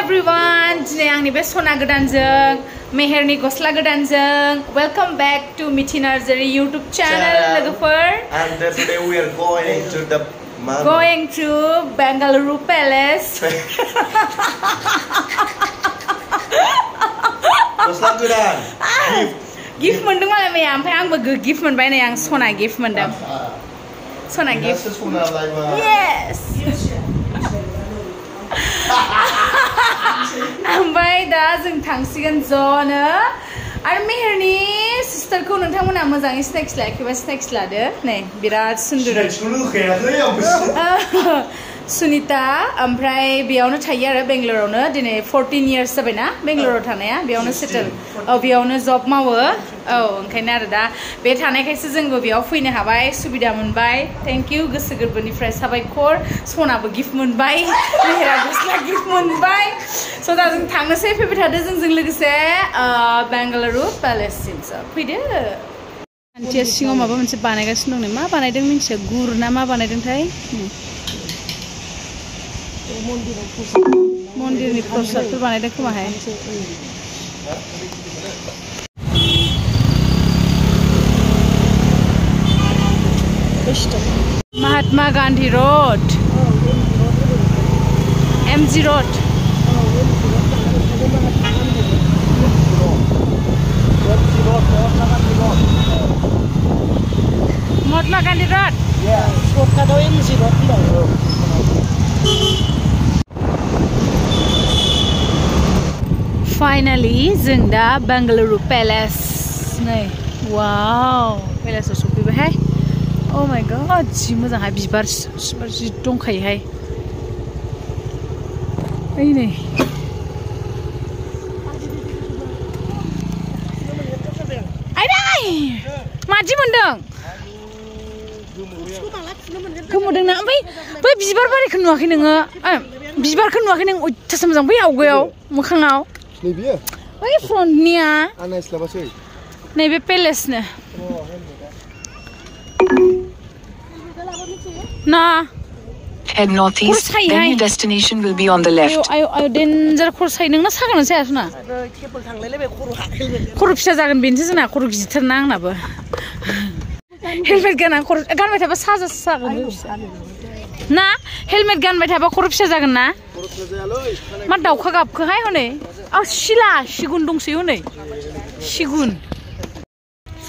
everyone, today आंनि बे sona gwdanजों मेहेरनि गस्ला gwdanजों welcome back to Mithi Narzary YouTube channel लोगोफोर. And today we are going to Bangaluru Palace. Gosla gwdan. Gift मोनदों मालाय मैया ओमफ्राय आंबो gift मोनबाय नै आं sona gift मोनदों. Sona gift. Yes. ओमफ्राय दा जों थांसिगोन ज'नो आरो मेहेरनि सिस्टारखौ नोंथांमोना मोजाङै स्नेक्स लायाखैबा स्नेक्स लादो नै बिराद सुन्दर सुनिता ओमफ्राय बेयावनो थायो आरो बेंगलुरुआवनो दिनै 14 years जाबायना बेंगलुरुआव थानाया बेयावनो सेटल बेयावनो जब मावो ओंखायनो आरो दा बे थानायखायसो जोंबो बेयाव फैनो हाबाय सुबिदा मोनबाय थेंक इउ गोसो गोरबोनिफ्राय साबायखर सनाबो गिफ्ट मोनबाय मेहेरा गस्ला गिफ्ट मोनबाय स' दा जों थांनोसै फैबाय थादो जोंजों लोगोसे बेंगालुरु पेलेससिम फैदो आन्टिया सिङाव माबा मोनसे बानायगासिनो दं नै मा बानायदों मिन्थिया गुर ना मा बानायदोंथाय मन्दिरनि प्रसादफोर बानायदों खोमाहाय Mahatma Gandhi road MG road Mahatma Gandhi road MG road Finally, जों दा Bangaluru Palace नै वाव पेलेसआव सफैबायहाय Oh my god जि मोजांहाय बिबार जि दंखायोहाय ओइ नै आइदै मादि मोनदों गोमोदोंना ओमफ्राय बै बिबार बारिखौ नुवाखै नोङो बिबारखौ नुवाखै नों अयथासार मोजां बै आवगायाव मोखाङाव नैबे बै फ्रन्टनिया आनायस्लाबासै नैबे पेलेसनो ना Head northeast, then your destination will be on the left. आयौ डेन्जार खर' सायो नोंना सागोन साया सना खर' फिसा जागोन बेनोसो जोंना खर' गिदिरथारना आंनाबो हेलमेट गोनां खर' गानबाय थाबा सागोन ना हेलमेट गानबाय थाबा खर' फिसा जागोन ना मा दाउखा गाबखोहाय हनै सिला सिगुन दंसै हनै सिगुन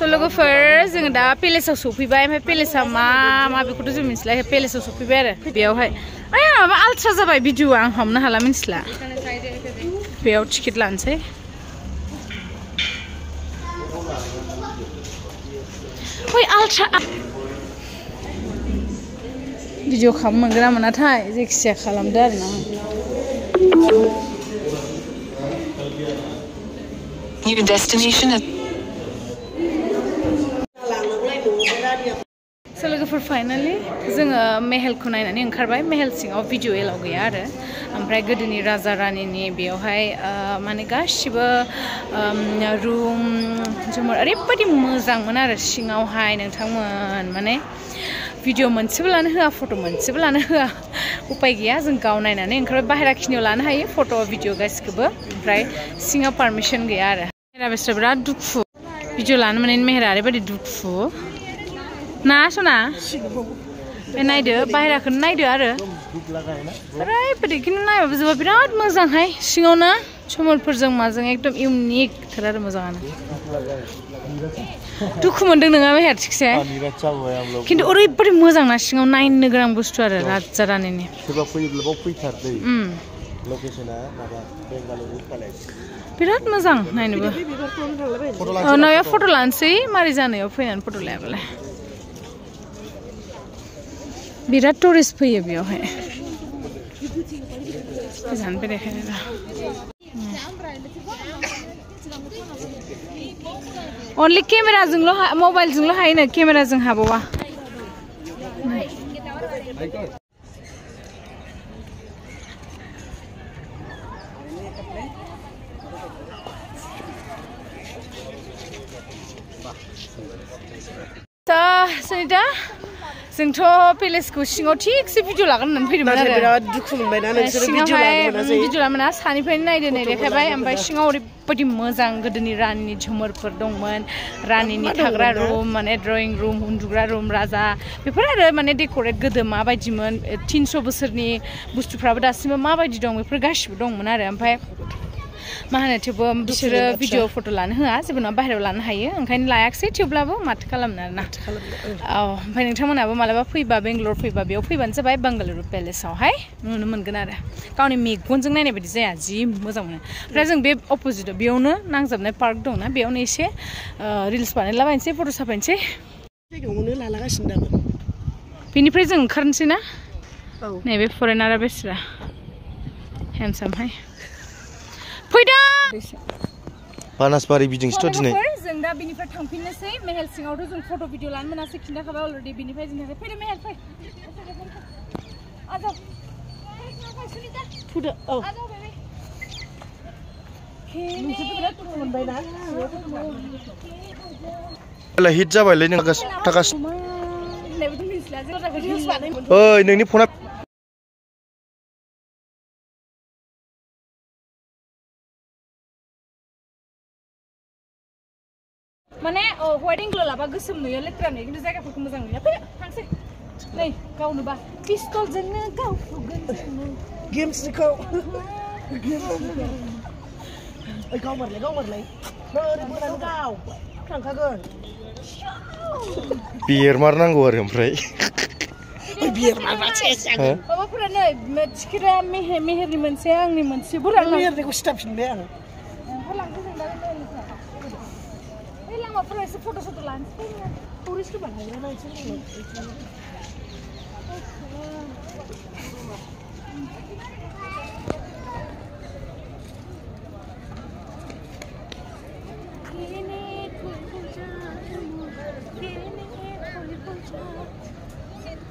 स' लोगोफोर जोङो दा पेलेसआव सफैबाय ओमफ्राय पेलेसआ मा बेखौथ' जों मिथिला पेलेसआव सफैबाय आरो बेयावहाय ओइ माबा आल्ट्रा जाबाय भिडिअ आं हमनो हाला मिथिला बेयाव टिकेट लानोसै ओइ आल्ट्रा भिडिअ खालामनो मोनगोन ना मोनाथाय जायखिजाया खालामदो आरो ना Your destination is So लोगोफोर फाइनालि जोङो मेहेलखौ नायनानै ओंखारबाय मेहेल सिङाव भिडिअ एलाव गैया आरो ओमफ्राय गोदोनि राजा रानिनि बेयावहाय माने गासिबो रुम जुमर ओरैबायदि मोजांमोन आरो सिङावहाय नोंथांमोन माने भिडिअ मोनसेबो लानो होआ फट' मोनसेबो लानो होआ उपाय गैया जों गाव नायनानै ओंखारबाय बाहेरा खिनियाव लानो हायो फट' भिडिअ गासिखौबो ओमफ्राय सिङाव पारमिसन गैया आरो मेहेरा बेस्रा बिराद दुखु भिडिअ लानो मोननायनि मेहेरा ओरैबायदि दुखु ना सना बे नायदो बाहेराखौनो नायदो आरो ओरैबायदि खिन्थु नायबाबो जोबा बिराद मोजांहाय सिङावनो समलफोरजों माजों एकदम इउनिक थार आरो मोजाङानो दुखु मोनदों नोङा मेहेर थिगसे खिन्थु ओरैबायदि मोजां ना सिङाव नायनो गोनां बुस्थु आरो राजा रानिनि बिराद मोजां नायनोबो नायाव फट' लानोसै मारै जानायाव फैनानै फट' लायाबालाय बिराद टुरिस्ट फैयो बेयावहाय गोजाननिफ्राय देखायनो दा अनलि केमेराजोंल' मबाइलजोंल' हायोनो केमेराजों हाबावा सुनिता जोंथ' पेलेसखौ सिङाव थिगसे भिडिअ लागोन होननानै फैदोंमोन आरो बिराद दुखु मोनबाय ना नोंसोर भिडिअ लामोना सानिफ्रायनो नायदो देखायबाय ओमफ्राय सिङाव ओरैबायदि मोजां गोदोनि रानिनि झुमरफोर दंमोन रानिनि थाग्रा रुम माने ड्रयिं रुम उन्दुग्रा रुम राजा बेफोर आरो माने डेक'रेट गोदो माबायदिमोन 300 बोसोरनि बुस्थुफ्राबो दासिमबो माबायदि दं बेफोर गासिबो दंमोन आरो ओमफ्राय मा होनो थेवबो बिसोरो भिडिअ फट' लानो होआ जेबो नङा बाहेरायाव लानो हायो ओंखायनो लायाखसै थेवब्लाबो माथो खालामनो आरोना औ ओमफ्राय नोंथांमोनाबो मालाबा फैबा बेंगलर फैबा बेयाव फैबानो जाबाय बांगालुरु पेलेसावहाय नुनो मोनगोन आरो गावनि मेगनजों नायनाय बायदि जाया जि मोजां मोनो ओमफ्राय जों बे अपोजिटआव बेयावनो नांजाबनाय पार्क दंना बेयावनो एसे रिल्स बानायलाबायनोसै फट' साफायनोसै जायगायावनो लालागासिनो दाबो बेनिफ्राय जों ओंखारनोसै ना नैबे फरेनारा बेस्रा हेन्डसामहाय फैदो बानासबारि बिदिंसोथ' दिनै जों दा बिनिफ्राय थांफिननोसै मेहेल सिङावथ' जों फट' भिडिअ लानो मोनासै खिन्थाखाबाय अलरेडि बिनिफ्राय जों फैदो मेहेल फै आजाव फुदो औ हिट जाबायलै नों थाखा ओइ नोंनि फना माने वाइट एंगल लाबा गोसोम नुयो लेथ्रा नुयो खिन्थु जायगाफोरखौ मोजां नुयो फै थांसै नै गावनोबा पिस्तलजोंनो गावगोन गेम्सखौ गावमारलाय गाव थांखागोन बियर मारनांगौ आरो ओमफ्राय बियर मारबासो माबाफोरा नै टिकेटआ मेहेरनि मोनसे आंनि मोनसे बुरजा मेहेरनिखौ सिथाबफिनबाय आं लांसै जों दा लामाफोराव एसे फट' सट' लानोसै टुरिस्ट बानायग्रा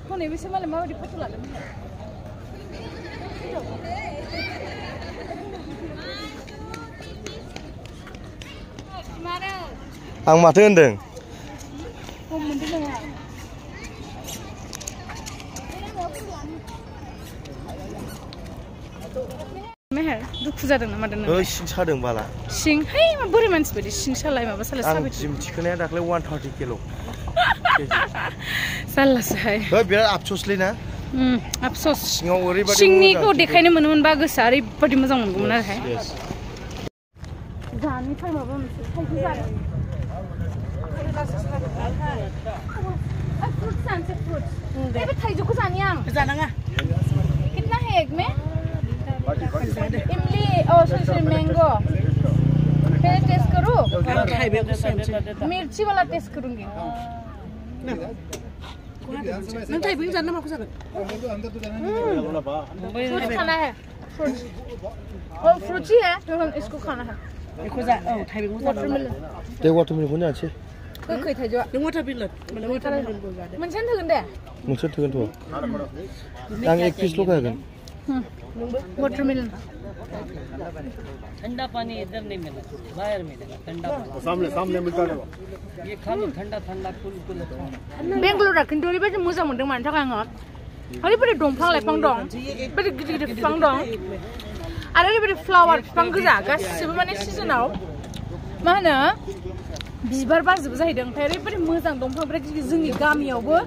हनै बिसोर मालाय माबायदि फट' लादोंमोन आं माथो होनदों मेहेर दुखु जादों नामा नों सिं सादों बाला सिं है मा बोरै मानसि बायदि सिं सालाय माबा सालाय आं जिम थिखोनाया दाख्लै 130 किल' जारलासोहाय बिराद आफसोसलै ना आफसोस सिङाव ओरैबायदि सिंनिखौ देखायनो मोनोमोनबा गोसोआ ओरैबायदि मोजां मोनगौमोन आरोहाय जानिफ्राय माबा मोनसे थाइजौ जानो फ्रुट्स जानोसै फ्रुट्स बे थाइजौखौ जानि आं जानाङा कितना है एक में इमली ओ सॉरी मैंगो पहले टेस्ट करूं मिर्ची वाला टेस्ट करूंगी नों थाइबें जानो माखौ जागोन फ्रूट खाना है और फ्रूट ही है तो हम इसको खाना है बेखौ जा औ थाइबेंखौ वाटरमेलन दे वाटरमेलनखौनो जानोसै गोखै थाइजौआ नों वाटरमेलन माने वाटरमेलनखौ जादो मोनसेनो थोगोन दे मोनसे थोगोनथ' आं एक पिसल' होगोन वाटरमेलन ठंडा पानी इधर नहीं मिला बाहर मिलेगा ठंडा पानी सामने मिलता है ये खा लो ठंडा ठंडा कुल बेंगलुरुआ खिन्थु ओरैबायदि मोजां मोनदों मानि थाखाय आङो ओरैबायदि दंफां लाइफां दं ओरैबायदि गिदिर गिदिर बिफां दं आरो ओरैबायदि फ्लावार बिफां गोजा गासिबो माने सिजोनाव मा होनो बिबार बारजोबो जाहैदों ओमफ्राय ओरैबायदि मोजां दंफांफ्रा जोंनि गामियावबो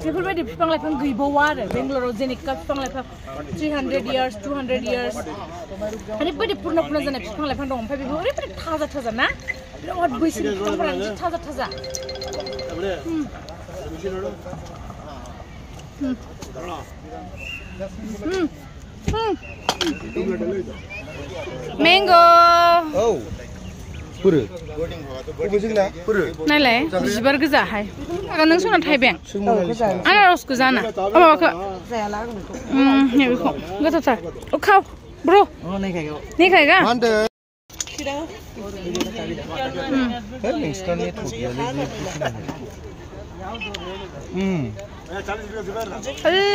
बेफोरबायदि बिफां लाइफां गैबावा आरो बेंगलुरुआव जेनेखा बिफां लाइफां 300 years 200 years ओरैबायदि पुर्न जानाय बिफां लाइफां दं ओमफ्राय बेबो ओरैबायदि थाजा थाजा ना बिराद बैसोनि बिफांफोरानो थाजा थाजा मैंगो औ पुरो बबे जोंना पुरो नायलाय बिबार गोजाहाय नों सना थाइबें आनारसखौ जाना माबाखौ जायाला आं बेखौ गोथावथार खाव ब्र' नहीं खाएगा मा होनदों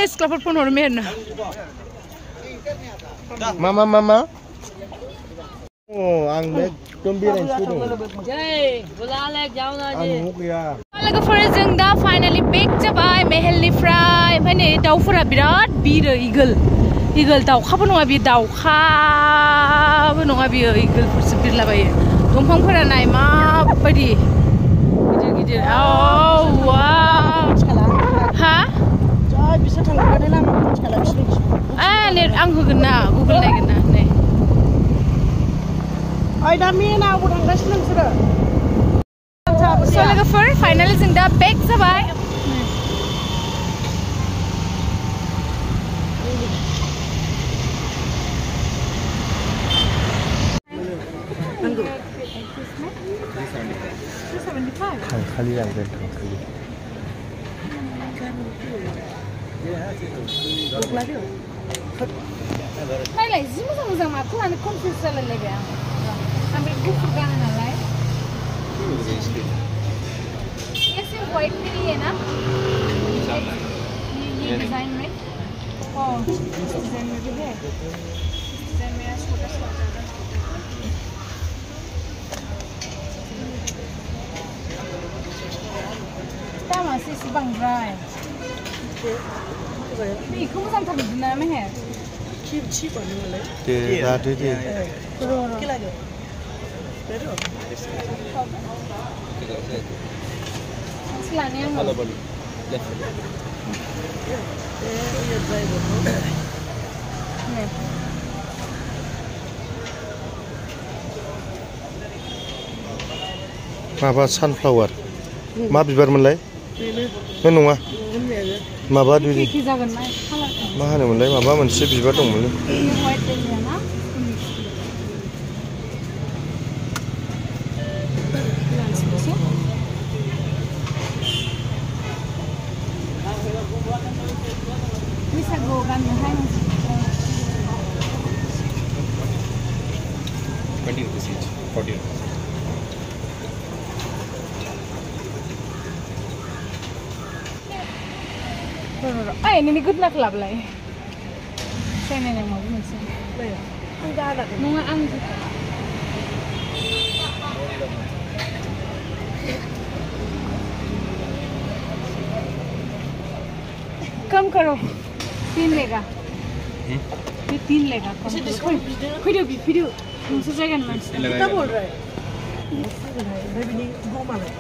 सिख्लाफोर फन हरो मेहेरनो मा आं एकदम बेरायनोसो फैदों जय बुला ले जाओ ना आं न'आव गैया लोगोफोर जों दा फाइनाली बेक जाबाय मेहेलनिफ्राय ओमफ्राय नै दाउफोरा बिराद बिरो इगल दाउखाबो नङा बियो दाउखाबो नङा बियो इगलफोरसो बिरलाबायो दंफांफोरा नाय माबायदि गिदिर औ वाव हा जय बिसोर थांग्रानि लामाखौ मिथिखाला नेट आं होगोन ना गुगोल नायगोन ना नै ओइ दा मेनावबो थांगासिनो नोंसोरो So लोगोफोर फाइनाली जों दा बेक जाबाय खाली लांगोन खाली नायलाय जि मोजां माखौ लानो कनफिउज जालायलायबाय आं बे गुफुर गानो नालाय ऐसे व्हाइट में ही है ना ये डिजाइन में डिजाइन में भी है डिजाइन में छोटा सा दामा एसे बांद्राय बेखौ मोजां थाबैदों ना मेहेर दे लादो दे माबा सानफ्लावार मा बिबारमोनलाय बे नङा माबा दुइ मा होनोमोनलाय माबा मोनसे बिबार दंमोनलै ini good nak lablay. Saya nenek mau mesti. Angga ada. Nunga Angha. कम करो 3 लेगा ये 3 लेगा इसे डिस्काउंट फिर दूसरी जगह में कितना बोल रहा है भाई भी नहीं वो मालूम